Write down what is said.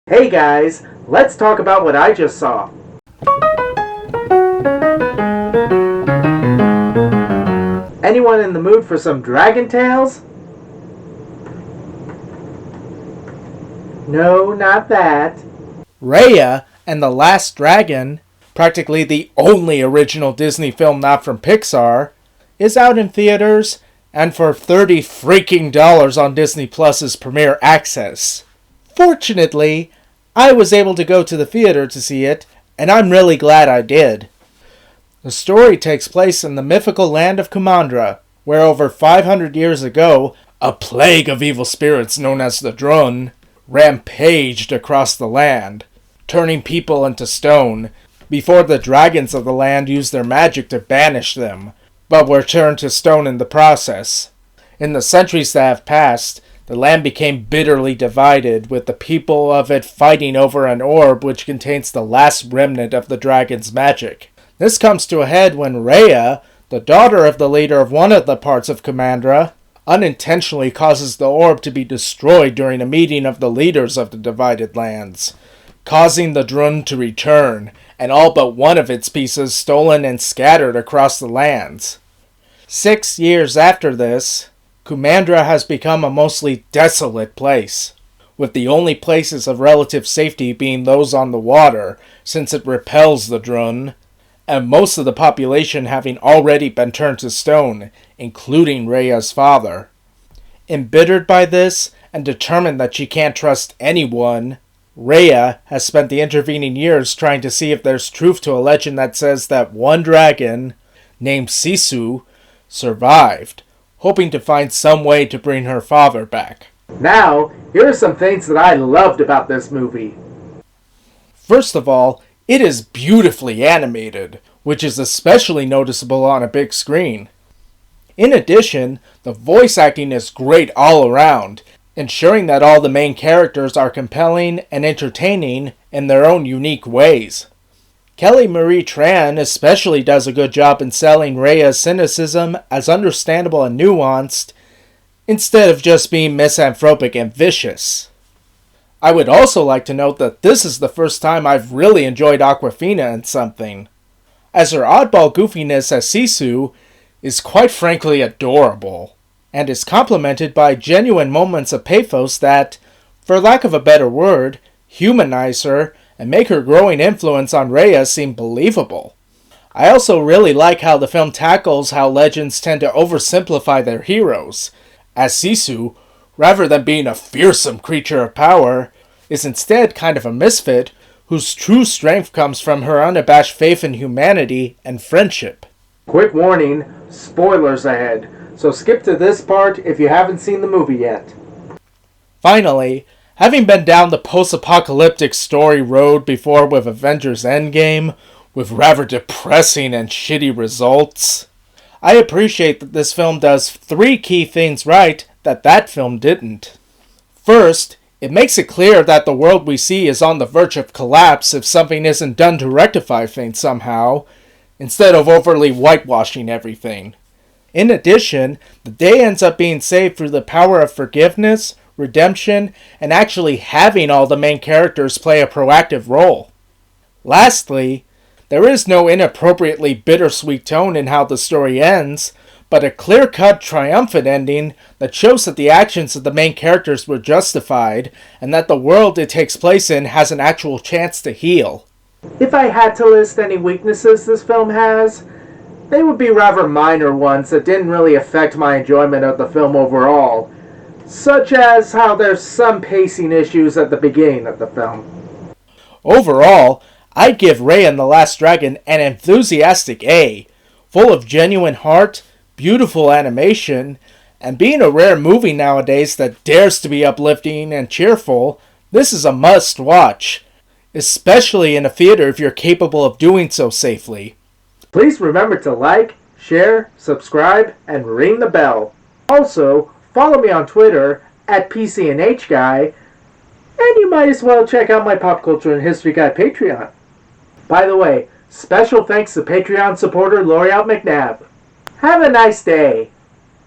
Hey guys, let's talk about what I just saw. Anyone in the mood for some Dragon Tales? No, not that. Raya and the Last Dragon, practically the only original Disney film not from Pixar, is out in theaters and for $30 freaking on Disney Plus's Premier Access. Fortunately, I was able to go to the theater to see it, and I'm really glad I did. The story takes place in the mythical land of Kumandra, where over 500 years ago, a plague of evil spirits known as the Drun rampaged across the land, turning people into stone, before the dragons of the land used their magic to banish them, but were turned to stone in the process. In the centuries that have passed, the land became bitterly divided, with the people of it fighting over an orb which contains the last remnant of the dragon's magic. This comes to a head when Raya, the daughter of the leader of one of the parts of Kumandra, unintentionally causes the orb to be destroyed during a meeting of the leaders of the divided lands, causing the Drun to return, and all but one of its pieces stolen and scattered across the lands. 6 years after this, Kumandra has become a mostly desolate place, with the only places of relative safety being those on the water, since it repels the Drun, and most of the population having already been turned to stone, including Raya's father. Embittered by this, and determined that she can't trust anyone, Raya has spent the intervening years trying to see if there's truth to a legend that says that one dragon, named Sisu, survived, hoping to find some way to bring her father back. Now, here are some things that I loved about this movie. First of all, it is beautifully animated, which is especially noticeable on a big screen. In addition, the voice acting is great all around, ensuring that all the main characters are compelling and entertaining in their own unique ways. Kelly Marie Tran especially does a good job in selling Raya's cynicism as understandable and nuanced, instead of just being misanthropic and vicious. I would also like to note that this is the first time I've really enjoyed Awkwafina in something, as her oddball goofiness as Sisu is quite frankly adorable, and is complemented by genuine moments of pathos that, for lack of a better word, humanize her and make her growing influence on Raya seem believable. I also really like how the film tackles how legends tend to oversimplify their heroes, as Sisu, rather than being a fearsome creature of power, is instead kind of a misfit whose true strength comes from her unabashed faith in humanity and friendship. Quick warning, spoilers ahead, so skip to this part if you haven't seen the movie yet. Finally, having been down the post-apocalyptic story road before with Avengers Endgame, with rather depressing and shitty results, I appreciate that this film does 3 key things right that film didn't. First, it makes it clear that the world we see is on the verge of collapse if something isn't done to rectify things somehow, instead of overly whitewashing everything. In addition, the day ends up being saved through the power of forgiveness, redemption, and actually having all the main characters play a proactive role. Lastly, there is no inappropriately bittersweet tone in how the story ends, but a clear-cut, triumphant ending that shows that the actions of the main characters were justified, and that the world it takes place in has an actual chance to heal. If I had to list any weaknesses this film has, they would be rather minor ones that didn't really affect my enjoyment of the film overall, such as how there's some pacing issues at the beginning of the film. Overall, I'd give Raya and the Last Dragon an enthusiastic A, full of genuine heart, beautiful animation, and being a rare movie nowadays that dares to be uplifting and cheerful, this is a must-watch, especially in a theater if you're capable of doing so safely. Please remember to like, share, subscribe, and ring the bell. Also, follow me on Twitter at PCNHGuy, and you might as well check out my Pop Culture and History Guy Patreon. By the way, special thanks to Patreon supporter L'Oreal McNabb. Have a nice day.